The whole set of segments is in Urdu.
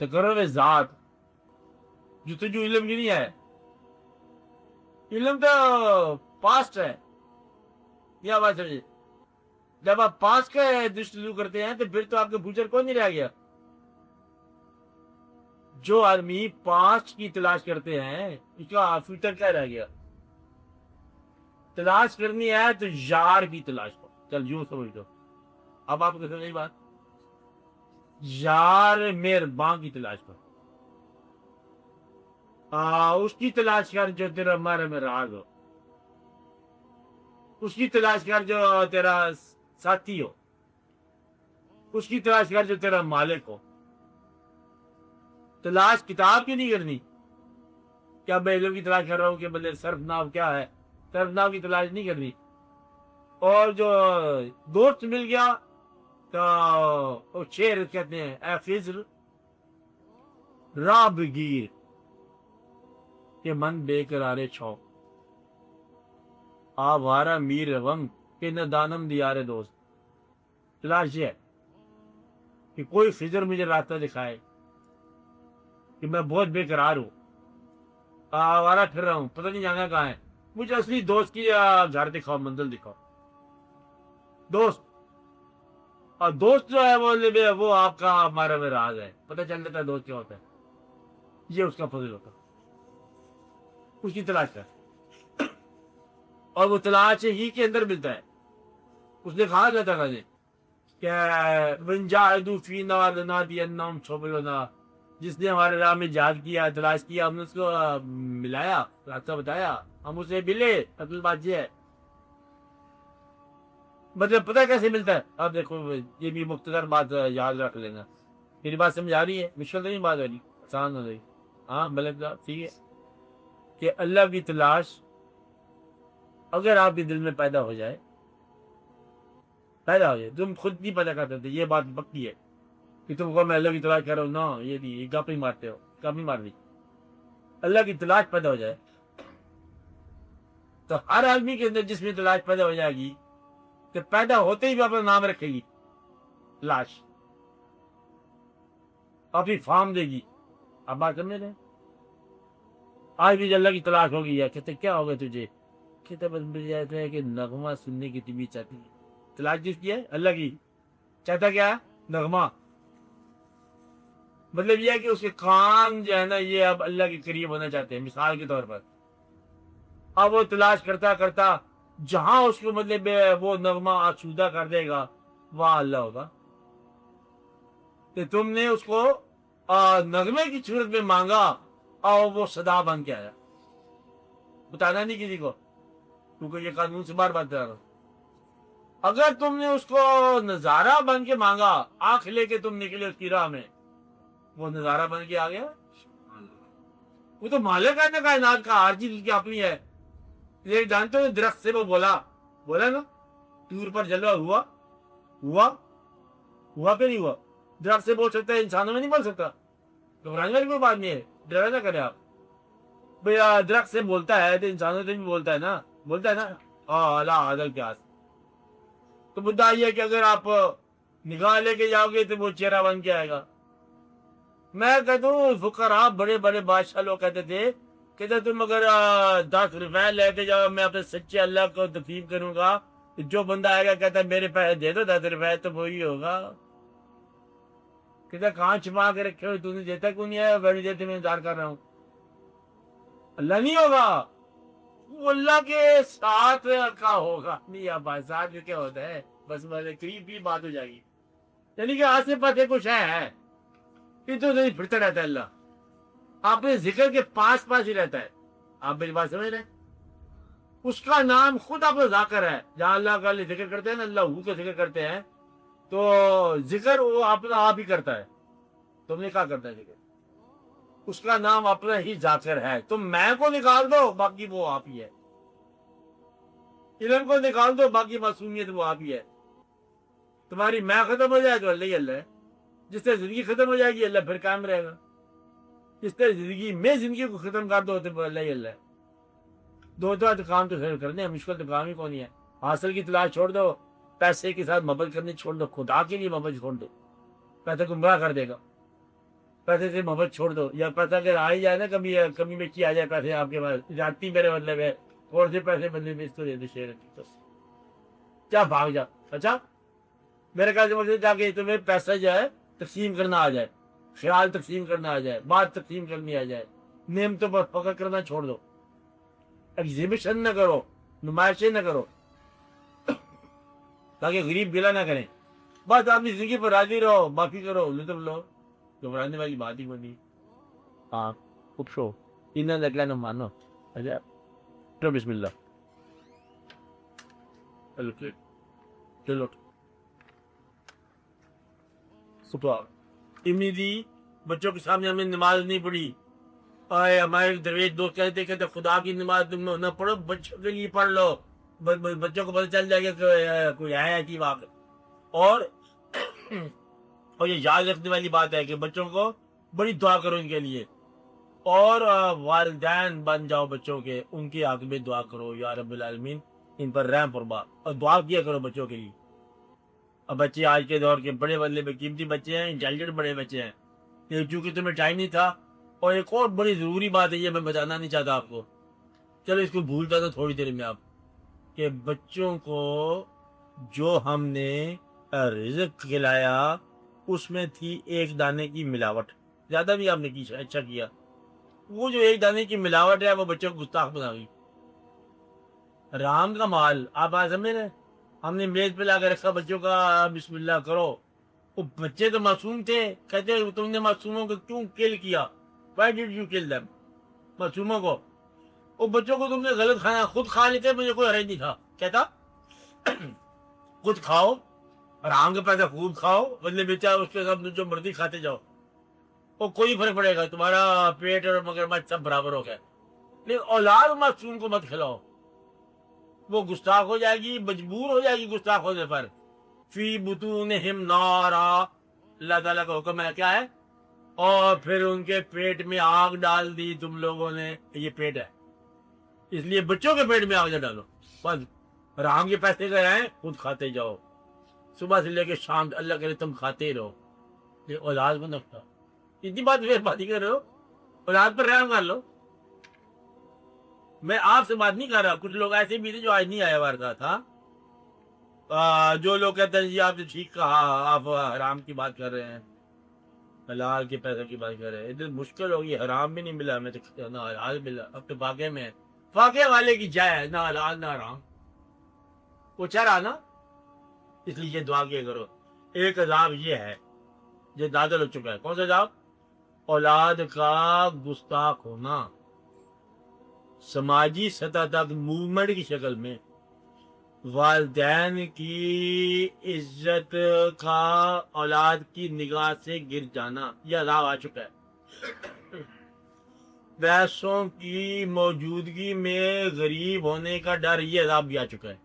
تقرر ذات جستجو علم کی نہیں ہے، علم تو پاسٹ ہے. کیا بات ہے؟ جب آپ پاسٹ کا جستجو کرتے ہیں تو پھر تو آپ کے فیوچر کون نہیں رہ گیا. جو آدمی پاسٹ کی تلاش کرتے ہیں اس کا فیوچر کیا رہ گیا. تلاش کرنی ہے تو یار کی تلاش کرو. چل یوں سمجھ دو. اب آپ کو سمجھ بات، یار مہربان کی تلاش کرو. اس کی تلاش کر جو تیرا مارے میں راز ہو، اس کی تلاش کر جو تیرا ساتھی ہو، اس کی تلاش کر جو تیرا مالک ہو. تلاش کتاب کی نہیں کرنی. کیا میں علم کی تلاش کر رہا ہوں کہ بلے صرف ناو کیا ہے، صرف ناو کی تلاش نہیں کرنی. اور جو دوست مل گیا تو شعر کہتے ہیں اے فضل راہ بگیر کہ من بے قرارے چھو، آوارہ میر غم کہ نہ دانم دیارے دوست. تلاش یہ ہے کہ کوئی فضر مجھے راستہ دکھائے کہ میں بہت بے قرار ہوں، آوارہ پھر رہا ہوں، پتہ نہیں جانا کہاں ہے. مجھے اصلی دوست کی گھر دکھاؤ، منزل دکھاؤ. دوست، اور دوست جو ہے وہ آپ کا ہمارا میں راز ہے. پتہ چل جاتا ہے دوست کیا ہوتا ہے. یہ اس کا فضل ہوتا ہے. اس کی تلاش کر، اور وہ تلاش ہی کے اندر ملتا ہے. اس نے کہا جاتا ہے کہ من جاہدوا فینا لنہدینہم سبلنا، جس نے ہمارے راہ میں جہاد کیا، تلاش کیا، ہم نے اس کو ملایا، راستہ بتایا، ہم اسے ملے. اصل بات یہ ہے. مطلب پتہ کیسے ملتا ہے؟ اب دیکھو یہ بھی مختصر بات یاد رکھ لینا. میری بات سمجھ آ رہی ہے؟ مشکل تو نہیں بات ہو رہی، آسان ہو رہی. ہاں مطلب ٹھیک ہے کہ اللہ کی تلاش اگر آپ کے دل میں پیدا ہو جائے، تم خود نہیں پیدا کرتے تھے. یہ بات پکی ہے کہ تم کو میں اللہ کی تلاش کر رہا ہوں. نہ، یہ نہیں، یہ گپ ہی مارتے ہو، گپ ہی مار دی. اللہ کی تلاش پیدا ہو جائے تو ہر آدمی کے اندر جس میں تلاش پیدا ہو جائے گی کہ پیدا ہوتے ہی بھی اپنا نام رکھے گی تلاش، اپنی فارم دے گی. آپ بات سمجھ رہے ہیں؟ آج بھی اللہ کی تلاش ہوگی ہے، کہتے کیا ہوگا تجھے؟ کہتے بس مل جاتا ہے کہ نغمہ سننے کی طبیعت چاہتی ہے. تلاش جس کی ہے اللہ کی، چاہتا کیا ہے؟ نغمہ. مطلب یہ ہے کہ اس کے کام جو ہے نا یہ اب اللہ کے قریب ہونا چاہتے ہیں. مثال کے طور پر اب وہ تلاش کرتا کرتا جہاں اس کو مطلب وہ نغمہ آسودہ کر دے گا وہاں اللہ ہوگا. کہ تم نے اس کو نغمے کی صورت میں مانگا اور وہ صدا بن کے آیا. بتانا نہیں کسی کو، کیونکہ یہ قانون سے بار بات کر رہا ہوں. اگر تم نے اس کو نظارہ بن کے مانگا، آنکھ لے کے تم نکلے اس کی راہ میں، وہ نظارہ بن کے آ گیا. وہ تو مالک ہے نا کائنات کا، ہر چیز اس کی اپنی ہے. یہ جانتے ہو درخت سے وہ بولا نا طور پر جلوہ ہوا پہ نہیں ہوا. درخت سے بول سکتا ہے، انسانوں میں نہیں بول سکتا. گھبرانے والی کوئی بات نہیں ہے، ڈرا نہ کرے آپ. بھیا درخت سے بولتا ہے تو انسانوں سے بھی بولتا ہے نا. اللہ عدل کے ہاتھ. تو مدعا یہ ہے کہ اگر آپ نگاہ لے کے جاؤ گے تو وہ چہرہ بن کے آئے گا. میں کہتا ہوں فقراء بڑے بڑے بادشاہ لوگ کہتے تھے کہ تم اگر 10 روپے لیتے جاؤ میں اپنے سچے اللہ کو تفہیم کروں گا، جو بندہ آئے گا کہتا ہے میرے پیسے دے دو 10 روپے، تو وہی ہوگا. کہتا کہاں چھپا کے رکھے ہوئے، تو نے دیتا کیوں نہیں ہے؟ بڑی دیتے میں انتظار کر رہا ہوں. اللہ نہیں ہوگا، وہ اللہ کے ساتھ کا ہوگا. نہیں آپ بھائی ساتھ جو کیا ہوتا ہے، بس قریب بھی بات ہو جائے گی. یعنی کہ آس پاس کچھ ہے، یہ تو نہیں پھرتا رہتا ہے. اللہ آپ نے ذکر کے پاس ہی رہتا ہے. آپ میری بات سمجھ رہے ہیں؟ اس کا نام خود آپ ذاکر ہے. جہاں اللہ کا ذکر کرتے ہیں نا، اللہ کا ذکر کرتے ہیں تو ذکر وہ اپنا آپ ہی کرتا ہے. تم نے کیا کرتا ہے ذکر؟ اس کا نام اپنا ہی ذاکر ہے. تم میں کو نکال دو باقی وہ آپ ہی ہے. علم کو نکال دو باقی معصومیت وہ آپ ہی ہے. تمہاری میں ختم ہو جائے تو اللہ ہی اللہ ہے. جس طرح زندگی ختم ہو جائے گی اللہ پھر قائم رہے گا. جس طرح زندگی کو ختم کر دو تو اللہ ہی اللہ ہے. دو کام تو کرنے ہیں، مشکل تو کام ہی کون ہے. حاصل کی تلاش چھوڑ دو، پیسے کے ساتھ محبت کرنے چھوڑ دو، خدا کے لیے محبت چھوڑ دو، پیسہ گمراہ کر دے گا. پیسے سے محبت چھوڑ دو، یا پیسہ اگر آ ہی جائے نا کبھی کمی بیچی آ جائے پیسے آپ کے پاس، جانتی میرے مطلب ہے تھوڑے سے پیسے بدلے میں اس کو دے دو شیئر کی، بس کیا بھاگ جا۔ اچھا میرے خیال سے مجھے جا کے تمہیں پیسہ جو ہے تقسیم کرنا آ جائے، خیال تقسیم کرنا آ جائے، بات تقسیم کرنی آ جائے، نعمتوں پر فخر کرنا چھوڑ دو، ایگزیبیشن نہ کرو، نمائشیں نہ کرو تاکہ غریب گلا نہ کریں، بس اپنی زندگی پر راضی رہو، معافی کرو، لطف لو، گھبرانے والی بات ہی بنی۔ ہاں خوب شو تین لگلا نہ مانو۔ اچھا چلو بسم اللہ، چلو چلو صبح اتنی دی بچوں کے سامنے ہم نے نماز نہیں پڑھی، آئے ہمارے درویش دوست کہتے کہتے خدا کی نماز تم نہ پڑھو، بچوں کے لیے پڑھ لو، بچوں کو پتہ چل جائے گا کہ کوئی ہے ایسی واقع۔ اور یہ یاد رکھنے والی بات ہے کہ بچوں کو بڑی دعا کرو ان کے لیے، اور والدین بن جاؤ بچوں کے، ان کے حق میں دعا کرو، یا رب العالمین ان پر رحم فرما، اور دعا کیا کرو بچوں کے لیے۔ اب بچے آج کے دور کے بڑے بدلے میں قیمتی بچے ہیں، انٹیلیجنٹ بڑے بچے ہیں، یہ چونکہ تمہیں ٹائم نہیں تھا۔ اور ایک اور بڑی ضروری بات ہے، یہ میں بتانا نہیں چاہتا آپ کو، چلو اس کو بھولتا تھا تھوڑی دیر میں آپ، کہ بچوں کو جو ہم نے رزق کھلایا اس میں تھی ایک دانے کی ملاوٹ، زیادہ بھی آپ نے کی، اچھا کیا، وہ جو ایک دانے کی ملاوٹ ہے وہ بچوں کو گستاخ بنا گئی، رام کا مال۔ آپ آج سمجھ رہے ہیں، ہم نے میز پہ لا کے رکھا بچوں کا، بسم اللہ کرو، وہ بچے تو معصوم تھے، کہتے تم نے معصوموں کو کیوں کل کیا، وائی ڈیڈ یو کل دیم، معصوموں کو، وہ بچوں کو تم نے غلط کھانا، خود کھا لیتے مجھے کوئی حرج نہیں تھا، کہتا خود کھاؤ، آرام کے پیسے خوب کھاؤ، بدلے بیچا اس کے ساتھ جو مرضی کھاتے جاؤ، وہ کوئی فرق پڑے گا، تمہارا پیٹ اور مگرمچھ سب برابر ہو گیا، لیکن اولاد معصوم کو مت کھلاؤ، وہ گستاخ ہو جائے گی، مجبور ہو جائے گی گستاخ ہونے پر۔ فی بطونہم نارا، اللہ تعالیٰ کا حکم ہے کیا ہے، اور پھر ان کے پیٹ میں آگ ڈال دی تم لوگوں نے، یہ پیٹ ہے، اس لیے بچوں کے پیٹ میں آگ نہ ڈالو، بس رام کے پیسے کا ہیں خود کھاتے جاؤ، صبح سے لے کے شام اللہ کرے تم کھاتے ہی رہو، یہ اولاد کو نقطہ، اتنی بات پھر بات ہی کر رہے ہو، اولاد پر رحم کر لو۔ میں آپ سے بات نہیں کر رہا، کچھ لوگ ایسے بھی تھے جو آج نہیں آیا ہمارے تھا، جو لوگ کہتے ہیں جی آپ نے ٹھیک کہا، آپ حرام کی بات کر رہے ہیں، حلال کے پیسوں کی بات کر رہے ہیں، ادھر مشکل ہوگی، حرام بھی نہیں ملا ہمیں تو نہ حلال ملا، اب تو فاقے میں ہے، فاقے والے کی جائے نہ حلال نہ حرام، وہ چہ رہا نا، اس لیے یہ دعا کیا کرو۔ ایک عذاب یہ ہے جو نازل ہو چکا ہے، کون سا عذاب؟ اولاد کا گستاخ ہونا، سماجی سطح تک موومنٹ کی شکل میں، والدین کی عزت کا اولاد کی نگاہ سے گر جانا، یہ عذاب آ چکا ہے۔ پیسوں کی موجودگی میں غریب ہونے کا ڈر، یہ عذاب بھی آ چکا ہے۔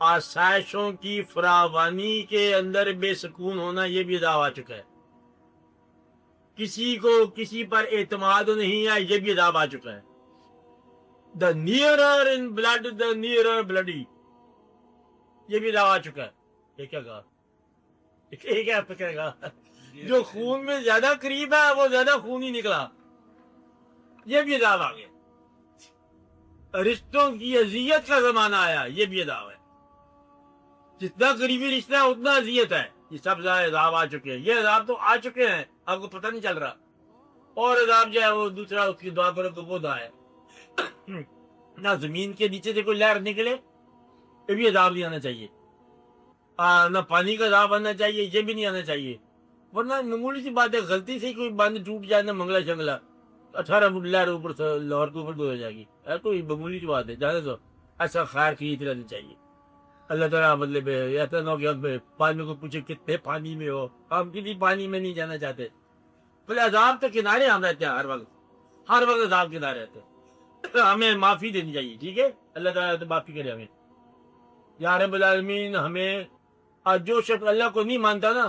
آسائشوں کی فراوانی کے اندر بے سکون ہونا، یہ بھی عذاب آ چکا ہے۔ کسی کو کسی پر اعتماد نہیں ہے، یہ بھی عذاب آ چکا ہے۔ The nearer in blood the nearer bloody, یہ بھی عذاب آ چکا ہے۔ یہ کیا کہا، یہ کیا فکر کہا، جو خون میں زیادہ قریب ہے وہ زیادہ خون ہی نکلا، یہ بھی عذاب آ گیا۔ رشتوں کی اذیت کا زمانہ آیا، یہ بھی عذاب ہے۔ جتنا قریبی رشتہ ہے اتنا اذیت ہے، یہ سب زیادہ عذاب آ چکے ہیں، یہ عذاب تو آ چکے ہیں، آپ کو پتہ نہیں چل رہا۔ اور عذاب جو ہے وہ دوسرا، اس کی دعا کرو تو وہ دعا ہے، نہ زمین کے نیچے سے کوئی لہر نکلے، یہ بھی عذاب نہیں آنا چاہیے، نہ پانی کا عذاب آنا چاہیے، یہ بھی نہیں آنا چاہیے، ورنہ معمولی سی بات ہے، غلطی سے کوئی بند ٹوٹ جائے نا منگلا شنگلا، 18 فٹ لہر اوپر سے لاہور کے اوپر ہو جائے گی، کوئی معمولی سی بات ہے، جانے تو ایسا خیر خرید رہنا چاہیے۔ اللہ تعالیٰ مطلب ایسا نہ ہو کہ ہم پانی کو پوچھے کتنے پانی میں ہو، ہم کسی پانی میں نہیں جانا چاہتے، بولے عذاب تو کنارے ہم رہتے ہیں، ہر وقت عذاب کنارے رہتے ہیں، ہمیں معافی دینی چاہیے، ٹھیک ہے، اللہ تعالیٰ تو معافی کرے ہمیں، یا رب العالمین ہمیں، جو شخص اللہ کو نہیں مانتا نا،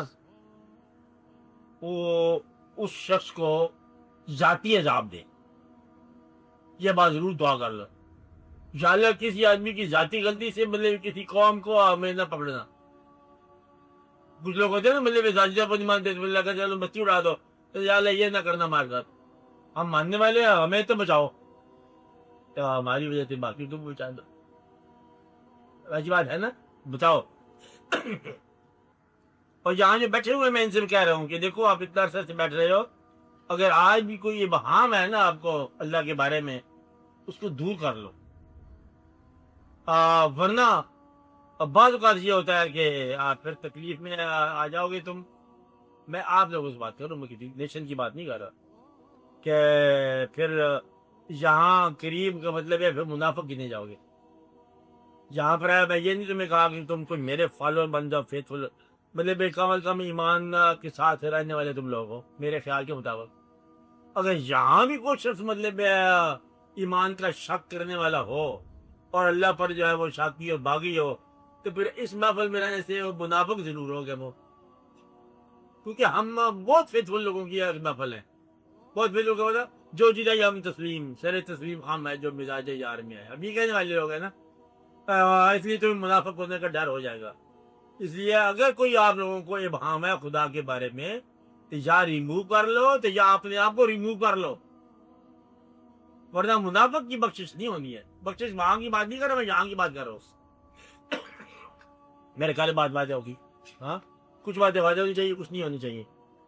وہ اس شخص کو ذاتی عذاب دے، یہ بات ضرور دعا کر لو، انشاءاللہ کسی آدمی کی ذاتی غلطی سے مطلب کسی قوم کو ہمیں نہ پکڑنا۔ کچھ لوگ ہوتے ہیں نا مطلب ذاتی نہیں مانتے، اللہ کا چلو بستی اڑا دو، تو یا اللہ یہ نہ کرنا ہمارے ساتھ، ہم ماننے والے ہیں، ہمیں تو بچاؤ، تو ہماری وجہ سے باقی تم بچا دو، ایسی بات ہے نا، بتاؤ۔ اور یہاں جو بیٹھے ہوئے میں ان سے بھی کہہ رہا ہوں کہ دیکھو آپ اتنا عرصے سے بیٹھ رہے ہو، اگر آج بھی کوئی ابہام ہے نا آپ کو اللہ کے بارے میں، اس کو دور کر لو، ورنہ بعض اوقات یہ ہوتا ہے کہ آپ پھر تکلیف میں آ جاؤ گے تم۔ میں آپ لوگوں سے بات کر رہا ہوں، میں کسی نیشن کی بات نہیں کر رہا، کہ پھر یہاں قریب کا مطلب ہے پھر منافق گنے جاؤ گے۔ یہاں پر ہے، میں یہ نہیں تمہیں کہا کہ تم کوئی میرے فالوور بن جاؤ، فیتفل، مطلب کم از کم ایمان کے ساتھ رہنے والے تم لوگ ہو میرے خیال کے مطابق۔ اگر یہاں بھی کوئی شخص مطلب ایمان کا شک کرنے والا ہو اور اللہ پر جو ہے وہ شاکی اور باغی ہو، تو پھر اس محفل میں رہنے سے وہ منافق ضرور ہو گئے وہ، کیونکہ ہم بہت فیتفل لوگوں کی محفل ہیں، بہت فیتفل لوگوں کا جو جدہ ہم تسلیم سر تسلیم خام ہے، جو مزاج یار میں ہے، اب یہ کہنے والے لوگ ہیں نا، اس لیے تمہیں منافق ہونے کا ڈر ہو جائے گا۔ اس لیے اگر کوئی آپ لوگوں کو ابہام ہے خدا کے بارے میں، تو یا ریموو کر لو، تو یا اپنے آپ کو ریموو کر لو، ورنہ منافق کی بخشش نہیں ہونی ہے۔ بخشش وہاں کی بات نہیں کر رہا، میں یہاں کی بات کر رہا ہوں۔ میرے خیال بات ہوگی، ہاں کچھ باتیں واضح ہونی چاہیے، کچھ نہیں ہونی چاہیے۔